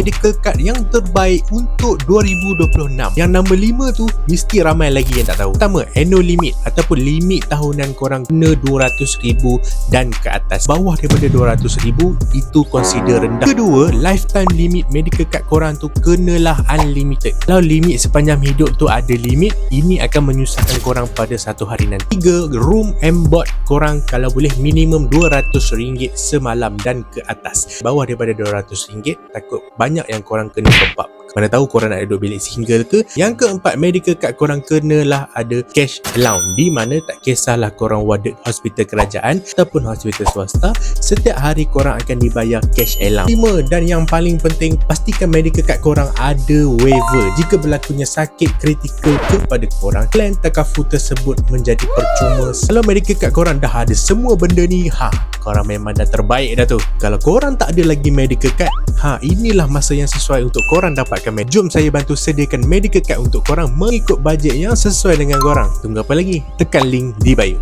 medical card yang terbaik untuk 2026. Yang nombor 5 tu mesti ramai lagi yang tak tahu. Pertama, annual limit ataupun limit tahunan korang kena 200,000 dan ke atas. Bawah daripada 200,000 itu consider rendah. Kedua, lifetime limit medical card korang tu kenalah unlimited. Kalau limit sepanjang hidup tu ada limit, ini akan menyusahkan korang pada satu hari nanti. 3, room and board korang kalau boleh minimum RM200 semalam dan ke atas. Bawah daripada RM200 takut banyak yang korang kena top up. Mana tahu korang nak duduk bilik single ke. Yang keempat, medical card korang kenalah ada cash allowance, di mana tak kisahlah korang warded hospital kerajaan ataupun hospital swasta, setiap hari korang akan dibayar cash allowance. 5, dan yang paling penting, pastikan medical card korang ada waiver jika berlakunya sakit kritikal kepada korang. Plan takaful tersebut menjadi percuma. Kalau medical card korang dah ada semua benda ni, korang memang dah terbaik dah tu. Kalau korang tak ada lagi medical card, inilah masa yang sesuai untuk korang dapatkan. Jom saya bantu sediakan medical card untuk korang mengikut bajet yang sesuai dengan korang. Tunggu apa lagi? Tekan link di bio.